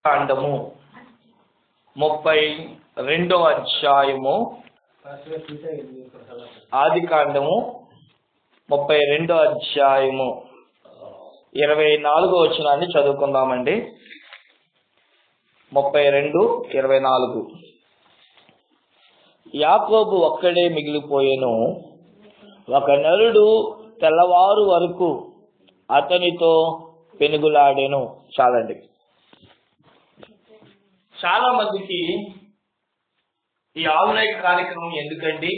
కాండము 32వ అధ్యాయము, ఆది కాండము 32వ అధ్యాయము 24వ వచనాన్ని చదువుకుందామండి. 32:24. యాకోబు ఒక్కడే మిగిలిపోయెను, ఒక నరుడు తెల్లవారు వరకు అతనితో పెనుగులాడెను. చాలండి. చాలా మందికి ఈ ఆన్లైన్ కార్యక్రమం ఎందుకండి,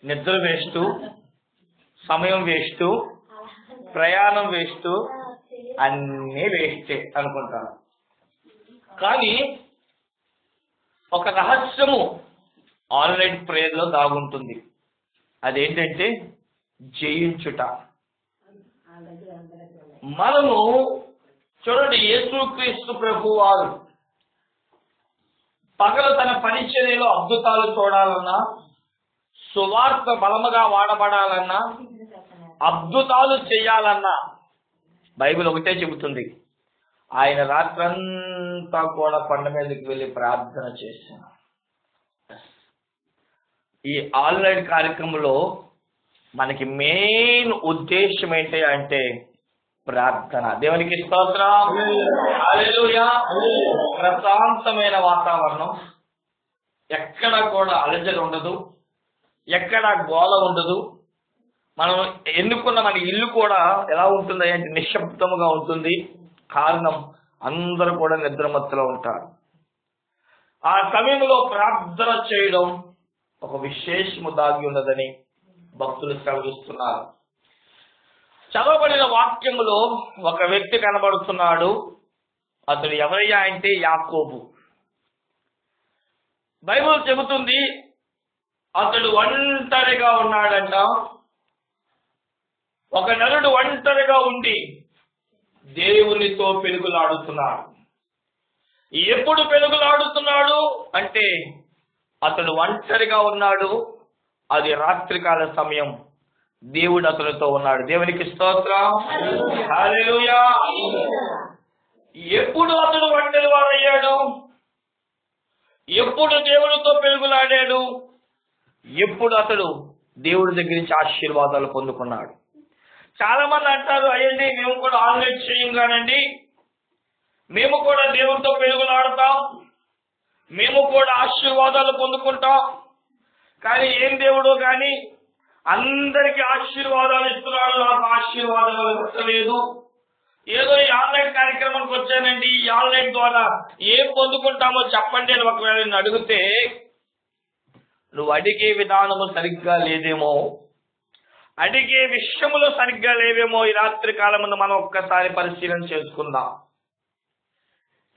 నిద్ర వేస్ట్, సమయం వేస్ట్, ప్రయాణం వేస్ట్, అన్నీ వేస్టే అనుకుంటాను. కానీ ఒక రహస్యము ఆన్లైన్ ప్రేయర్లో దాగుంటుంది. అదేంటంటే జయించుట. మనము చూడండి, యేసుక్రీస్తు ప్రభు వారు పగలు తన పరిచర్యలో అద్భుతాలు చూడాలన్నా, సువార్త బలముగా వాడబడాలన్నా, అద్భుతాలు చేయాలన్నా బైబిల్ ఒకటే చెబుతుంది, ఆయన రాత్రంతా కూడా కొండ మీదకి వెళ్ళి ప్రార్థన చేశాను. ఈ ఆన్లైన్ కార్యక్రమంలో మనకి మెయిన్ ఉద్దేశం ఏంటి అంటే ప్రార్థన. దేవునికి స్తోత్రం, హల్లెలూయా. ప్రశాంతమైన వాతావరణం, ఎక్కడ కూడా అలజడి ఉండదు, ఎక్కడ గోల ఉండదు. మనం ఎన్నుకున్న మన ఇల్లు కూడా ఎలా ఉంటుంది అంటే నిశ్శబ్దముగా ఉంటుంది. కారణం, అందరూ కూడా నిద్రమత్తులో ఉంటారు. ఆ సమయంలో ప్రార్థన చేయడం ఒక విశేషము దాగి ఉన్నదని భక్తులు సెలవిస్తున్నారు. చదవబడిన వాక్యములో ఒక వ్యక్తి కనబడుతున్నాడు. అతడు ఎవరయ్యా అంటే యాకోబు. బైబిల్ చెబుతుంది అతడు ఒంటరిగా ఉన్నాడంట. ఒక నరుడు ఒంటరిగా ఉండి దేవునితో పెనుగులాడుతున్నాడు. ఎప్పుడు పెనుగులాడుతున్నాడు అంటే అతడు ఒంటరిగా ఉన్నాడు, అది రాత్రికాల సమయం, దేవుడు అతనితో ఉన్నాడు. దేవునికి స్తోత్రం, హల్లెలూయా. ఎప్పుడు అతడు ఒంటరి వాడయ్యాడు, ఎప్పుడు దేవుడితో పెనుగులాడాడు, ఎప్పుడు అతడు దేవుడి దగ్గర నుంచి ఆశీర్వాదాలు పొందుకున్నాడు. చాలా మంది అంటారు, అయ్యండి మేము కూడా ఆన్లైన్ చేయంగానండి, మేము కూడా దేవుడితో పెనుగులాడతాం, మేము కూడా ఆశీర్వాదాలు పొందుకుంటాం. కానీ ఏం దేవుడో కానీ అందరికీ ఆశీర్వాదాలు ఇస్తున్నాడు, నాకు ఆశీర్వాదాలు ఇస్తలేదు. ఏదో ఈ ఆన్లైన్ కార్యక్రమానికి వచ్చానండి, ఈ ఆన్లైన్ ద్వారా ఏం పొందుకుంటామో చెప్పండి అని ఒకవేళ నేను అడిగితే, నువ్వు అడిగే విధానము సరిగ్గా లేదేమో, అడిగే విషయములు సరిగ్గా లేవేమో. ఈ రాత్రి కాలమున మనం ఒక్కసారి పరిశీలన చేసుకుందాం.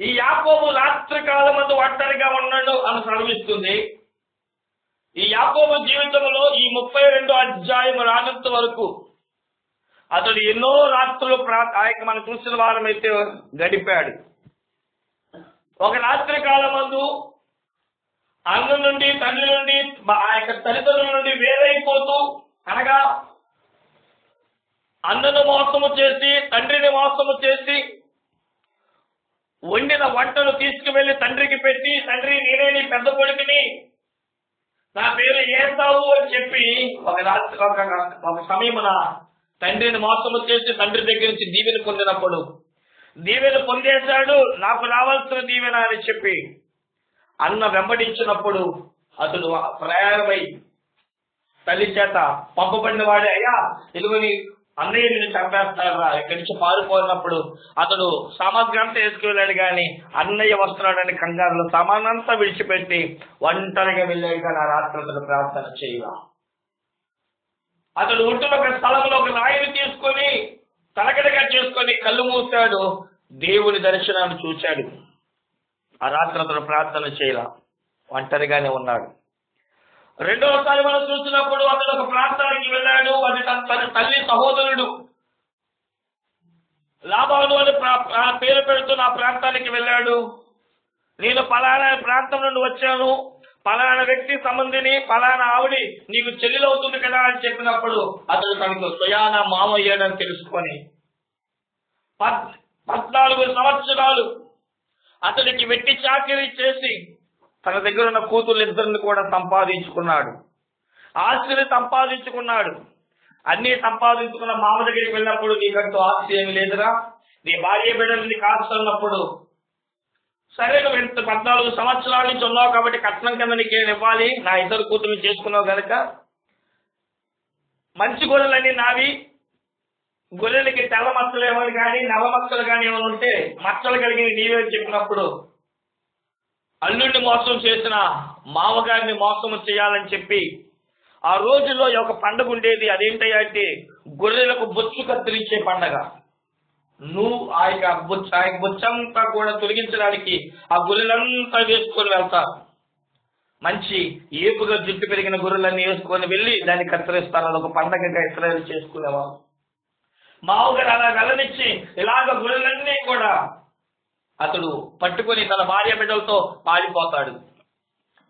ఈ యాకోబు రాత్రి కాలమందు ఒంటరిగా ఉన్నాడు అని సెలవిస్తుంది. ఈ యాకోబు జీవితంలో ఈ 32 అధ్యాయం రానంత వరకు అతడు ఎన్నో రాత్రులు మనం చూసిన వారం అయితే గడిపాడు. ఒక రాత్రి కాలమందు అన్న నుండి, తండ్రి నుండి, ఆ యొక్క తల్లిదండ్రుల నుండి వేరైపోతూ, అనగా అన్నను మోసము చేసి, తండ్రిని మోసము చేసి, వండిన వంటలు తీసుకువెళ్లి తండ్రికి పెట్టి, తండ్రి నేనే నీ పెద్ద కొడుకుని, నా పేరు ఏసావు అని చెప్పి ఒక రాత్రి ఒక సమయమున తండ్రిని మోసము చేసి తండ్రి దగ్గర నుంచి దీవెన పొందినప్పుడు, దీవెన పొందేశాడు, నాకు రావాల్సిన దీవెన అని చెప్పి అన్న వెంబడించినప్పుడు అతడు ప్రయాణమై తల్లి చేత పంపబడిన వాడే, అయ్యా ఇదిగోని అన్నయ్య నిన్ను చంపేస్తారా, ఇక్కడి నుంచి పారిపోయినప్పుడు అతడు సామాగ్రి అంతా వేసుకువెళ్ళాడు. కానీ అన్నయ్య వస్తున్నాడని కంగారులో సామానంతా విడిచిపెట్టి ఒంటరిగా వెళ్ళాడు. కానీ ఆ రాత్రి అతడు ప్రార్థన చేయగా, అతడు ఉంటున్న ఒక స్థలంలో ఒక రాయిని తీసుకొని తలగడగా చేసుకొని కళ్ళు మూసాడు, దేవుని దర్శనాన్ని చూశాడు. ఆ రాత్రి అతడు ప్రార్థన చేయలా, ఒంటరిగానే ఉన్నాడు. రెండవసారి మనం చూసినప్పుడు అతడు ఒక ప్రాంతానికి వెళ్ళాడు. అది తన తల్లి సహోదరుడు లాబాను అని పేరు పెడుతూ నా ప్రాంతానికి వెళ్ళాడు. నేను పలానా ప్రాంతం నుండి వచ్చాను, పలానా వ్యక్తి సంబంధిని, పలానా ఆవిడి నీకు చెల్లెలవుతుంది కదా అని చెప్పినప్పుడు అతడు తనకు స్వయాన మామయ్యాడని తెలుసుకొని 14 సంవత్సరాలు అతడికి వెట్టి చాకిరీ చేసి తన దగ్గర ఉన్న కూతురు ఇద్దరిని కూడా సంపాదించుకున్నాడు, ఆస్తిని సంపాదించుకున్నాడు. అన్ని సంపాదించుకున్న మామ దగ్గరికి వెళ్ళినప్పుడు, నీకంటూ ఆస్తి ఏమి లేదురా, నీ భార్య బిడ్డలని కాస్తున్నప్పుడు, సరే నువ్వు 14 సంవత్సరాల నుంచి ఉన్నావు కాబట్టి కట్నం కింద నీకేం ఇవ్వాలి, నా ఇద్దరు కూతుర్ని చేసుకున్నావు కనుక మంచి గొర్రెలన్నీ నావి, గొర్రెలకి తెల్ల మచ్చలు ఏమని కానీ నల్ల మచ్చలు కానీ ఏమైనా ఉంటే మచ్చలు కలిగిన నీవే చెప్పినప్పుడు, అల్లుడిని మోసం చేసిన మామగారిని మోసం చేయాలని చెప్పి ఆ రోజుల్లో ఒక పండుగ ఉండేది. అదేంటయ్యా అంటే గొర్రెలకు బొచ్చు కత్తిరించే పండగ. నువ్వు ఆ బొచ్చంతా కూడా తొలగించడానికి ఆ గొర్రెలంతా వేసుకొని వెళ్తారు. మంచి ఏపుగా జుట్టు పెరిగిన గొర్రెలన్నీ వేసుకొని వెళ్ళి దాన్ని కత్తిరిస్తారు. అదొక పండగగా ఇస్రాయేలు చేసుకునేవారు. మామగారు అలా వెళ్ళనిచ్చి ఇలాగ గొర్రెలన్నీ కూడా అతడు పట్టుకొని తన భార్య బిడ్డలతో పారిపోతాడు.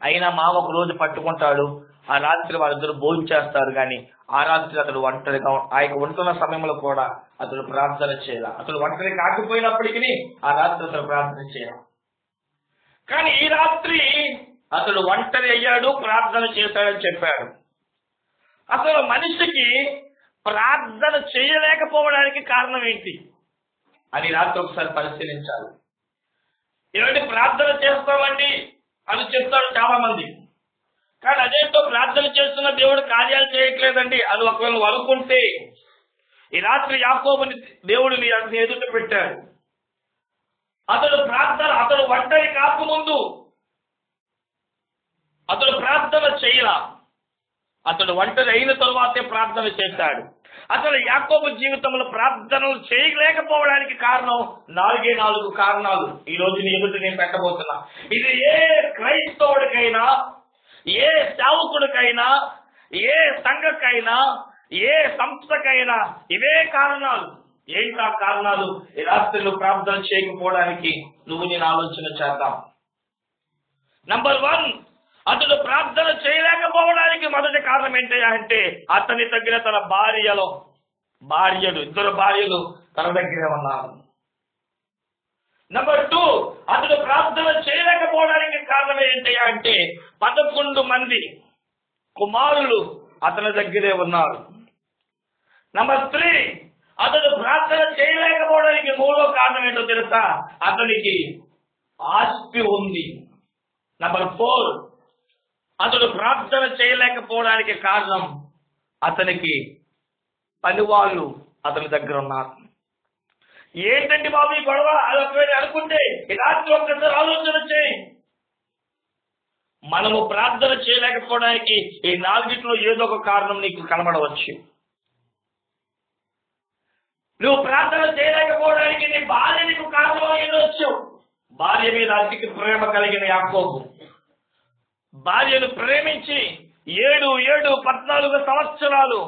అయినా మామ ఒక రోజు పట్టుకుంటాడు. ఆ రాత్రి వాళ్ళిద్దరు భోజనం చేస్తారు. కానీ ఆ రాత్రి అతడు ఒంటరిగా ఆయన ఉంటున్న సమయంలో కూడా అతడు ప్రార్థన చేయాలి. అతడు ఒంటరి కాకపోయినప్పటికీ ఆ రాత్రి అతడు ప్రార్థన చేయాలి. కానీ ఈ రాత్రి అతడు ఒంటరి అయ్యాడు, ప్రార్థన చేశాడని చెప్పాడు. అసలు మనిషికి ప్రార్థన చేయలేకపోవడానికి కారణం ఏంటి అని రాత్రి ఒకసారి పరిశీలించాలి. ఏమంటే ప్రార్థన చేస్తామండి అని చెప్తారు చాలా మంది. కానీ అదేంటో ప్రార్థన చేస్తున్న దేవుడు కార్యాలు చేయట్లేదండి అని ఒకవేళ అనుకుంటే, ఈ రాత్రి యాకోబుని దేవుడిని ఎదుట పెట్టాడు. అతడు ఒంటరి కాకముందు అతడు ప్రార్థన చేయలా, అతడు ఒంటరి అయిన తరువాతే ప్రార్థన చేశాడు. అసలు యాకోబు జీవితంలో ప్రార్థనలు చేయలేకపోవడానికి కారణం 4 కారణాలు ఈ రోజు నీ ఎదుట నేను పెట్టబోతున్నా. ఇది ఏ క్రైస్తవుడికైనా, ఏ సేవకుడికైనా, ఏ సంఘకైనా, ఏ సంస్థకైనా ఇవే కారణాలు. ఏంటా కారణాలు? ఈ రాత్రి నువ్వు ప్రార్థన చేయకపోవడానికి నేను ఆలోచన చేద్దాం. నంబర్ 1, అతడు ప్రార్థన చేయలేకపోవడానికి మొదటి కారణం ఏంటయ్యా అంటే అతని తగ్గిన తన ఇద్దరు భార్యలు తన దగ్గరే ఉన్నారు. నంబర్ 2, అతడు ప్రార్థన చేయలేకపోవడానికి కారణం ఏంటయ్యా అంటే 11 మంది కుమారులు అతని దగ్గరే ఉన్నారు. నంబర్ 3, అతడు ప్రార్థన చేయలేకపోవడానికి 3వ కారణం ఏంటో తెలుసా? అతనికి ఆస్తి ఉంది. నంబర్ 4, అతడు ప్రార్థన చేయలేకపోవడానికి కారణం అతనికి పనివాళ్ళు అతని దగ్గర ఉన్నారు. ఏంటండి బాబు ఈ గొడవ అలా అనుకుంటే రాత్రి ఒక్కసారి ఆలోచన చేయి. మనము ప్రార్థన చేయలేకపోవడానికి ఈ 4 ఏదో ఒక కారణం నీకు కనబడవచ్చు. నువ్వు ప్రార్థన చేయలేకపోవడానికి నీ భార్య నీకు కారణం ఏదొచ్చు. భార్య మీద అతికి ప్రేమ కలిగిన యాకోబు భార్యను ప్రేమించి 14 సంవత్సరాలు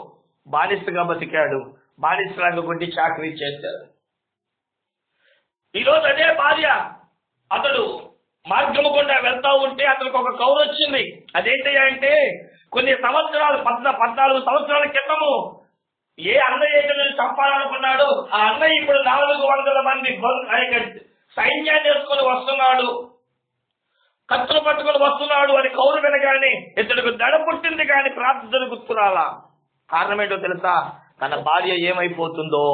బానిసగా బతికాడు. బానిసలాగా కొట్టి చాకరీ చేశాడు. ఈరోజు అదే భార్య అతడు మార్గము గుండా వెళ్తా ఉంటే అతనికి ఒక కౌరు వచ్చింది. అదేంటి అంటే కొన్ని సంవత్సరాలు 14 సంవత్సరాల క్రితము ఏ అన్నయ్య చంపాలనుకున్నాడు ఆ అన్నయ్య ఇప్పుడు 400 మంది సైన్యాన్ని వేసుకొని వస్తున్నాడు, కత్తులు పట్టుకొని వస్తున్నాడు అని కౌరు వినగానే ఇతడికి దడ పుట్టింది. కానీ ప్రార్థన గుర్తురాలా. కారణం ఏంటో తెలుసా? తన భార్య ఏమైపోతుందో.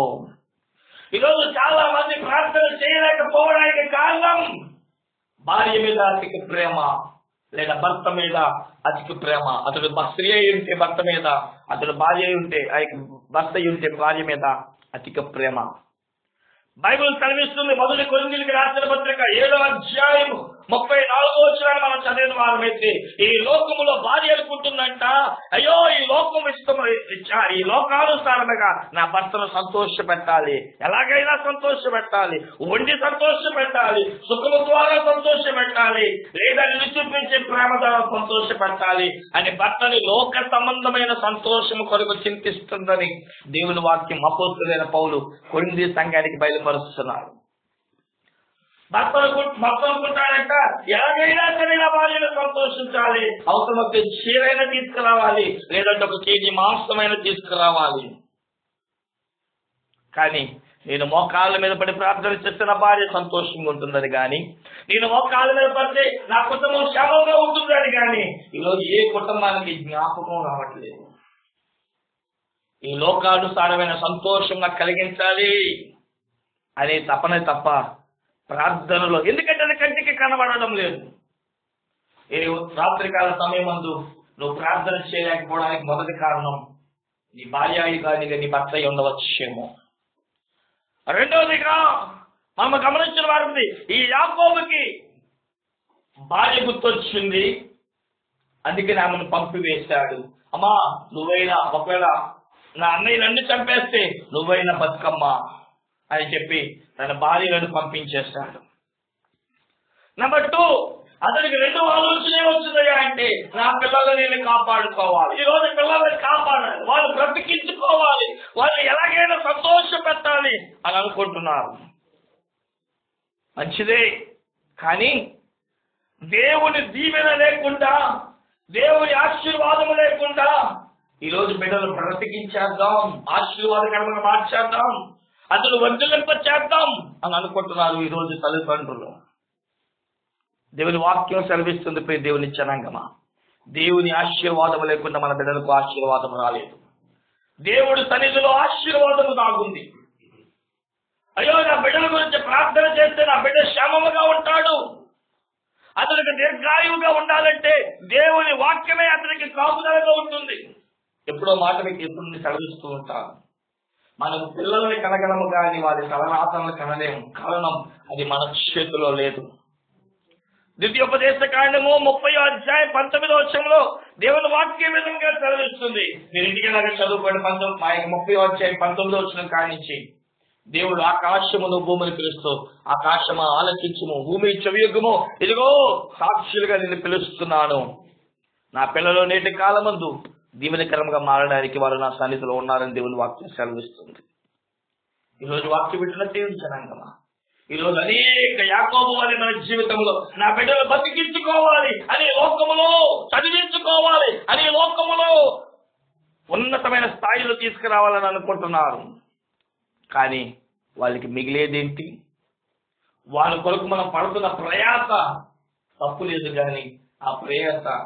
ఈరోజు చాలా మంది ప్రార్థన చేయలేకపోవడానికి కారణం భార్య మీద అతికి ప్రేమ, లేదా భర్త మీద అతికి ప్రేమ. అతడు స్త్రీ అయి ఉంటే భర్త మీద, అతడు భార్య అయి ఉంటే భర్త అయి ఉంటే భార్య మీద అతికి ప్రేమ. బైబిల్ చదివిస్తుంది. మొదటి కొరింథీయులకు రాసిన పత్రిక 7వ అధ్యాయం 34వ వచనాన్ని మనం చదివిన వారమైతే ఈ లోకములో భార్య అనుకుంటుందంట, అయ్యో ఈ లోకం ఈ లోకానుసారముగా నా భర్తను సంతోష పెట్టాలి, ఎలాగైనా సంతోష పెట్టాలి, వండి సంతోష పెట్టాలి, సుఖము ద్వారా సంతోష పెట్టాలి, లేదా నిన్ను చూపించే ప్రేమ ద్వారా సంతోష పెట్టాలి అని భర్తని లోక సంబంధమైన సంతోషము కొరకు చింతిస్తుందని దేవుని వాక్యం అపోస్తలుడైన పౌలు కొరింథీ సంఘానికి బయలుపరుస్తున్నాడు. భర్త అనుకుంటాడంట, ఎలాగైనా సరే నా భార్యను సంతోషించాలి, అవసరమైతే చీరైనా తీసుకురావాలి, లేదంటే 1 కేజీ మాంసమైన తీసుకురావాలి. కానీ నేను మోకాళ్ళ మీద పడి ప్రార్థన చేస్తే నా భార్య సంతోషంగా ఉంటుందని కానీ, నేను మోకాళ్ళ మీద పడితే నా కుటుంబం క్షేమంగా ఉంటుందని కానీ ఈరోజు ఏ కుటుంబానికి జ్ఞాపకం రావట్లేదు. ఈ లోకానుసారమైన సంతోషం నాకు కలిగించాలి అనే తపనే తప్ప ప్రార్థనలో, ఎందుకంటే అది కంటికి కనబడడం లేదు. ఏ రాత్రికాల సమయం మందు నువ్వు ప్రార్థన చేయలేకపోవడానికి మొదటి కారణం నీ భార్య కానీ నీ భర్త ఉండవచ్చేమో. రెండవదిగా మనం గమనించిన వారికి ఈ యాకోబుకి భార్య గుర్తొచ్చింది, అందుకని ఆమెను పంపివేశాడు. అమ్మా నువ్వైనా, ఒకవేళ నా అన్నయ్య నన్ను చంపేస్తే నువ్వైనా బతుకమ్మా అని చెప్పి తన భార్యలను పంపించేశాడు. నెంబర్ 2, అతనికి 2 ఆలోచనే వచ్చిందయ్యా అంటే, నా పిల్లలను నేను కాపాడుకోవాలి, ఈరోజు పిల్లలను కాపాడాలి, వాళ్ళు బ్రతికించుకోవాలి, వాళ్ళు ఎలాగైనా సంతోష పెట్టాలి అని అనుకుంటున్నారు. మంచిదే, కానీ దేవుని దీవెన లేకుండా, దేవుని ఆశీర్వాదము లేకుండా ఈరోజు బిడ్డలు బ్రతికించేద్దాం, ఆశీర్వాదకరంగా మార్చేద్దాం, అతను వర్ధలింప చేద్దాం అని అనుకుంటున్నారు ఈరోజు తల్లిదండ్రులు. దేవుని వాక్యం సెలవిస్తుంది, ప్రియ దేవుని జనాంగమా, దేవుని ఆశీర్వాదం లేకుండా మన బిడ్డలకు ఆశీర్వాదం రాలేదు. దేవుడి సన్నిధిలో ఆశీర్వాదం దాగుంది. అయ్యో నా బిడ్డల గురించి ప్రార్థన చేస్తే నా బిడ్డ క్షేమముగా ఉంటాడు, అతనికి దీర్ఘాయువుగా ఉండాలంటే దేవుని వాక్యమే అతనికి కాపుదలగా ఉంటుంది. ఎప్పుడో మాట మీకు ఎప్పుడు సెలవిస్తూ ఉంటాను, మనం పిల్లల్ని కనగలము కానీ వారి తలరాతలను కనలేము. కారణం అది మన చేతిలో లేదు. ద్వితీయోపదేశ కాండము 30వ అధ్యాయం 19వ వచనంలో దేవుని వాక్యం విధంగా సెలవిస్తుంది. మీరు ఇంటికి లాగా చదువుకోండి. 30వ అధ్యాయం 19వ వచనం కానించి, దేవుడు ఆకాశమును భూమిని పిలుస్తూ, ఆకాశమా ఆలకించుము, భూమి చెవియొగ్గుము, ఇదిగో సాక్షులుగా నిన్ను పిలుస్తున్నాను. నా పిల్లలు నేటి కాలమందు దీవెనకరంగా మారడానికి వారు నా సన్నిధిలో ఉన్నారని దేవుని వాక్యం సెలవిస్తుంది. ఈరోజు వాక్యం వింటున్న దేవుని జనాంగమా, ఈరోజు అనేక యాకోబు వారి మన జీవితంలో నా బిడ్డలు బతికించుకోవాలి అని, లోకములో చదివించుకోవాలి అని, లోకములో ఉన్నతమైన స్థాయిలో తీసుకురావాలని అనుకుంటున్నారు. కానీ వాళ్ళకి మిగిలేదేంటి? వాళ్ళ కొరకు మనం పడుతున్న ప్రయాస తప్పు లేదు, కానీ ఆ ప్రయాస